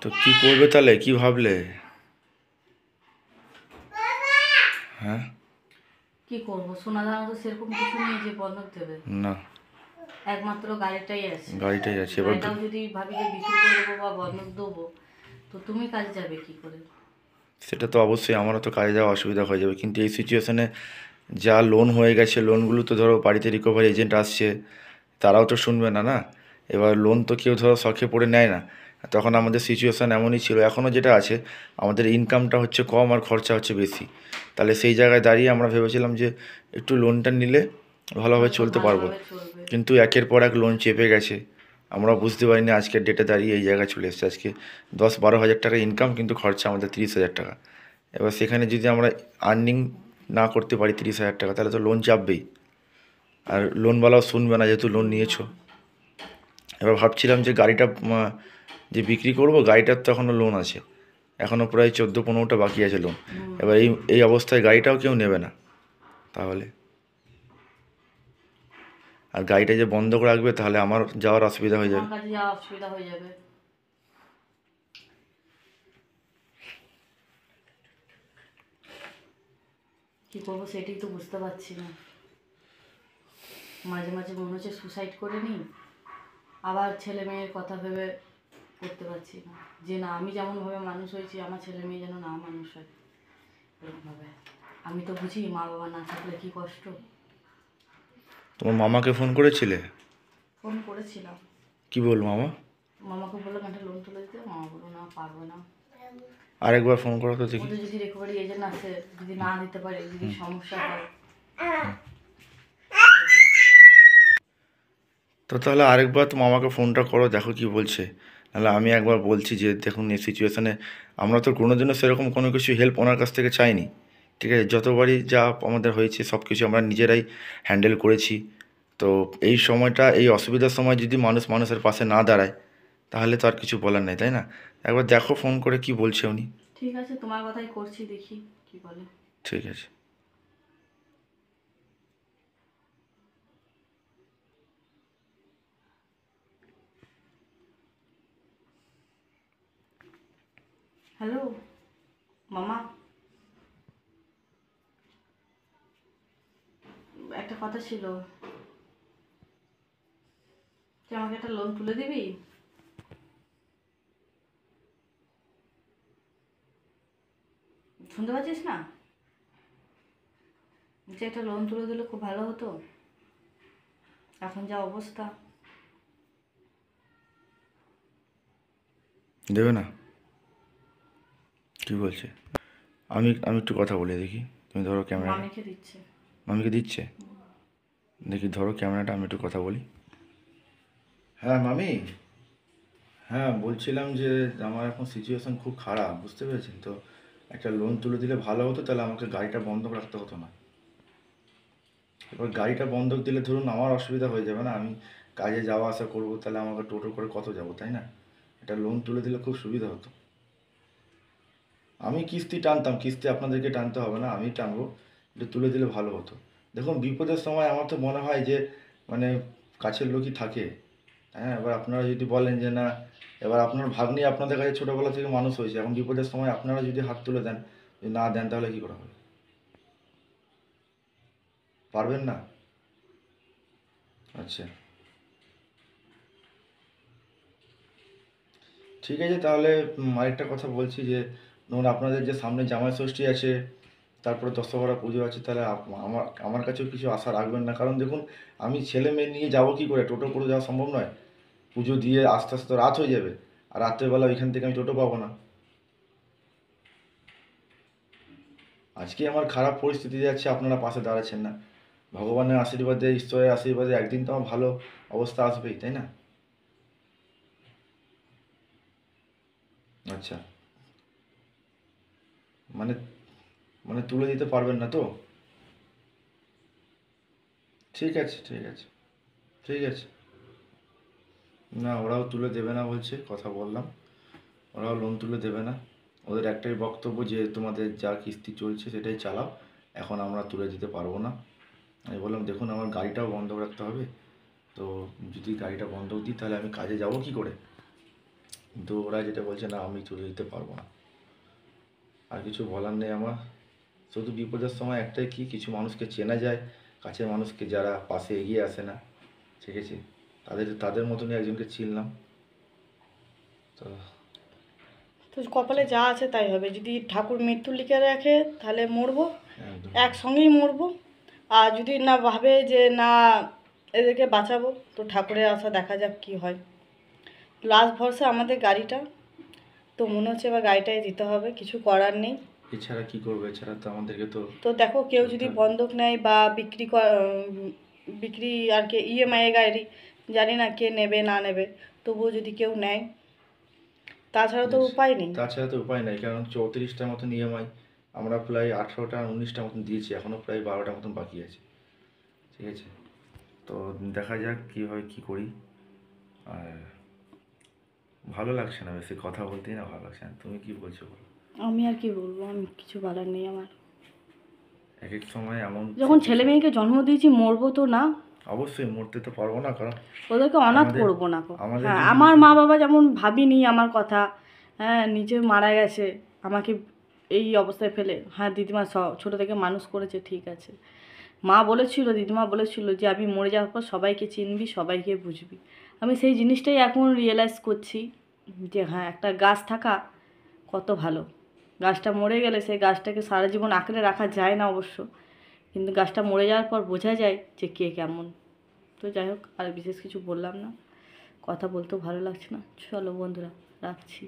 তো কি করবে তাহলে, কি ভাবলে? হ্যাঁ, কি করবো, সোনা দানা তো সেরকম কিছু নেই যে বন্ধক দেবে। না, একমাত্র গাড়িটাই আছে। গাড়িটাই আছে এবার। গাড়িটাও যদি ভাবি যে বিক্রি করে দেবো বা বন্ধক দেবো, তো তুমি কাজে যাবে কি করে? সেটা তো অবশ্যই, আমারও তো কাজে যাওয়া অসুবিধা হয়ে যাবে, কিন্তু এই সিচুয়েশনে যা লোন হয়ে গেছে, লোনগুলো তো ধরো বাড়িতে রিকভারি এজেন্ট আসছে, তারাও তো শুনবে না, না। এবার লোন তো কেউ ধরো শখে পড়ে নেয় না। তখন আমাদের সিচুয়েশান এমনই ছিল, এখনও যেটা আছে, আমাদের ইনকামটা হচ্ছে কম আর খরচা হচ্ছে বেশি। তাহলে সেই জায়গায় দাঁড়িয়ে আমরা ভেবেছিলাম যে একটু লোনটা নিলে ভালোভাবে হয়তো চলতে পারবো। ভালোভাবে চলবে। কিন্তু একের পর এক লোন চেপে গেছে, আমরা বুঝতে পারিনি আজকের ডেটে দাঁড়িয়ে এই জায়গায় চলে এসেছে। আজকে 10-12 হাজার টাকা ইনকাম, কিন্তু খরচা আমাদের 30 হাজার টাকা। এবার সেখানে যদি আমরা আর্নিং না করতে পারি 30 হাজার টাকা, তাহলে তো লোন চাপবেই, আর লোনওয়ালাও শুনবে না যেহেতু লোন নিয়েছো। এবার ভাবছিলাম যে গাড়িটা যে বিক্রি করব, গাড়িটার তো এখনও লোন আছে, এখনও প্রায় 14-15টা বাকি আছে লোন। এবার এই এই অবস্থায় গাড়িটাও কেউ নেবে না তাহলে। আর গাড়িটা যে বন্ধক রাখবে, তাহলে আমার যাওয়ার অসুবিধা হয়ে তোমার যাবে। কাছে যাওয়া অসুবিধা হয়ে যাবে। কি করবো সেটাই তো বুঝতে পারছি না। মাঝে মাঝে মনে হচ্ছে সুসাইড করে নিই, আবার ছেলে মেয়ের কথা ভেবে করতে পারছি না। যে না, আমি যেমনভাবে মানুষ হয়েছি, আমার ছেলে মেয়ে যেন না মানুষ হয় এরকমভাবে। আমি তো বুঝি মা বাবা না থাকলে কি কষ্ট। তোমার মামাকে ফোন করেছিলে? ফোন করেছিলাম। কি বল মামা? মামাকে বললাম একটা লোন তুলে দিতে, মামা বললো না পারবো না। আরেকবার ফোন করো তো দেখি। ওদের যদি রিকভারি এজেন্ট আসে, যদি না দিতে পারে, যদি সমস্যা হয়, তো তাহলে আরেকবার তো মামাকে ফোনটা করো, দেখো কি বলছে। নাহলে আমি একবার বলছি যে দেখুন এই সিচুয়েশানে আমরা তো কোনোদিনও সেরকম কোনো কিছু হেল্প ওনার কাছ থেকে চাইনি। ঠিক আছে, যতবারই যা আমাদের হয়েছে সব কিছু আমরা নিজেরাই হ্যান্ডেল করেছি। তো এই সময়টা, এই অসুবিধার সময় যদি মানুষ মানুষের পাশে না দাঁড়ায়, তাহলে তো আর কিছু বলার নেই, তাই না? একবার দেখো ফোন করে কি বলছে উনি। ঠিক আছে, তোমার কথাই করছি, দেখি কি বলে। ঠিক আছে। হ্যালো মামা, একটা কথা ছিল, তুই আমাকে একটা লোন তুলে দিবি? শুনতে পাচ্ছিস না? যে একটা লোন তুলে দিলে খুব ভালো হতো, এখন যা অবস্থা। দেবে না? কি বলছে? আমি আমি একটু কথা বলে দেখি। তুমি ধরো ক্যামেরাটা। মামিকে দিচ্ছে। মামিকে দিচ্ছে? দেখি ধরো ক্যামেরাটা, আমি একটু কথা বলি। হ্যাঁ মামি। হ্যাঁ, বলছিলাম যে আমার এখন সিচুয়েশন খুব খারাপ, বুঝতে পেরেছেন তো। একটা লোন তুলে দিলে ভালো হতো, তাহলে আমাকে গাড়িটা বন্ধক রাখতে হতো না। এবার গাড়িটা বন্ধক দিলে ধরুন আমার অসুবিধা হয়ে যাবে না, আমি কাজে যাওয়া আসা করবো, তাহলে আমাকে টোটো করে কত যাবো, তাই না? এটা লোন তুলে দিলে খুব সুবিধা হতো। আমি কিস্তি টানতাম, কিস্তি আপনাদেরকে টানতে হবে না, আমি টানবো। এটা তুলে দিলে ভালো হতো। দেখুন বিপদের সময় আমার তো মনে হয় যে মানে কাছের লোকই থাকে। হ্যাঁ, এবার আপনারা যদি বলেন যে না, এবার আপনার ভাগ্নি আপনাদের কাছে ছোটোবেলা থেকে মানুষ হয়েছে, এখন বিপদের সময় আপনারা যদি হাত তুলে দেন, যদি না দেন, তাহলে কী করা হবে? পারবেন না? আচ্ছা, ঠিক আছে তাহলে। আরেকটা কথা বলছি যে ধরুন আপনাদের যে সামনে জামাই ষষ্ঠী আছে, তারপরে দশহরা পুজো আছে, তাহলে আমার আমার কাছেও কিছু আশা রাখবেন না? কারণ দেখুন, আমি ছেলে মেয়ে নিয়ে যাবো কী করে? টোটো করে যাওয়া সম্ভব নয়। পুজো দিয়ে আস্তে আস্তে তো রাত হয়ে যাবে, আর রাত্রেবেলা ওইখান থেকে আমি টোটো পাবো না। আজকে আমার খারাপ পরিস্থিতি যাচ্ছে, আপনারা পাশে দাঁড়াচ্ছেন না। ভগবানের আশীর্বাদে, ঈশ্বরের আশীর্বাদে একদিন তো আমার ভালো অবস্থা আসবেই, তাই না? আচ্ছা, মানে মানে তুলে দিতে পারবেন না তো? ঠিক আছে, ঠিক আছে, ঠিক আছে। না, ওরাও তুলে দেবে না বলছে, কথা বললাম। ওরাও লোন তুলে দেবে না। ওদের একটাই বক্তব্য যে তোমাদের যা কিস্তি চলছে সেটাই চালাও, এখন আমরা তুলে দিতে পারবো না। আমি বললাম দেখুন আমার গাড়িটাও বন্ধক রাখতে হবে, তো যদি গাড়িটা বন্ধক দিই তাহলে আমি কাজে যাব কী করে? কিন্তু ওরা যেটা বলছে না আমি তুলে দিতে পারবো না। আর কিছু বলার নেই আমার। শুধু বিপদের সময় একটাই কি, কিছু মানুষকে চেনা যায়, কাছের মানুষকে যারা পাশে এগিয়ে আসে না, ঠিক আছে, তাদের তাদের মতনই একজনকে চিনলাম। তো তো কপালে যা আছে তাই হবে। যদি ঠাকুর মৃত্যু লিখে রাখে তাহলে মরবো, একদম একসঙ্গেই মরবো। আর যদি না ভাবে যে না এদেরকে বাঁচাবো, তো ঠাকুরের আশা দেখা যাক কি হয়। লাস্ট ভরসা আমাদের গাড়িটা, তো মনে হচ্ছে এবার গাড়িটাই দিতে হবে, কিছু করার নেই। এছাড়া কি করবো, এছাড়া তো আমাদেরকে তো তো দেখো কেউ যদি চলতে হবে। বন্ধক নেয় বা বিক্রি আর কি ইএমআই এ গাড়ি, জানি না কে নেবে না নেবে, তবুও যদি কেউ নেয়, তাছাড়া তো উপায় নেই। তাছাড়া তো উপায় নাই, কারণ 34টার মতন ইএমআই, আমরা প্রায় 18টা 19টা মতন দিয়েছি, এখনও প্রায় 12টা মতন বাকি আছে, ঠিক আছে। তো দেখা যাক কী হয়, কী করি। আর ভালো লাগছে না, বেশি কথা বলতেই না ভালো লাগছে না। তুমি কি বলছো বলো? আমি আর কি বলবো, আমি কিছু বলার নেই আমার। এক এক সময় এমন যখন ছেলে মেয়েকে জন্ম দিয়েছি মরবো তো না, অবশ্যই মরতে তো পারবো না, কারণ ওদেরকে অনাথ আমাদের করবো না গো। আমাদের হ্যাঁ, যদি আমার কিছু মা বাবা যেমন ভাবিনি আমার কথা, হ্যাঁ নিজে মারা গেছে আমাকে এই অবস্থায় ফেলে। হ্যাঁ দিদিমা ছোটো থেকে মানুষ করেছে, ঠিক আছে। মা বলেছিল, দিদিমা বলেছিল যে আমি মরে যাওয়ার পর সবাইকে চিনবি, সবাইকে বুঝবি। আমি সেই জিনিসটাই এখন রিয়েলাইজ করছি যে হ্যাঁ একটা গাছ থাকা কত ভালো। গাছটা মরে গেলে সেই গাছটাকে সারা জীবন আঁকড়ে রাখা যায় না অবশ্য, কিন্তু গাছটা মরে যাওয়ার পর বোঝা যায় যে কে কেমন। তো যাই হোক, আর বিশেষ কিছু বললাম না, কথা বলতেও ভালো লাগছে না। চলো বন্ধুরা, রাখছি।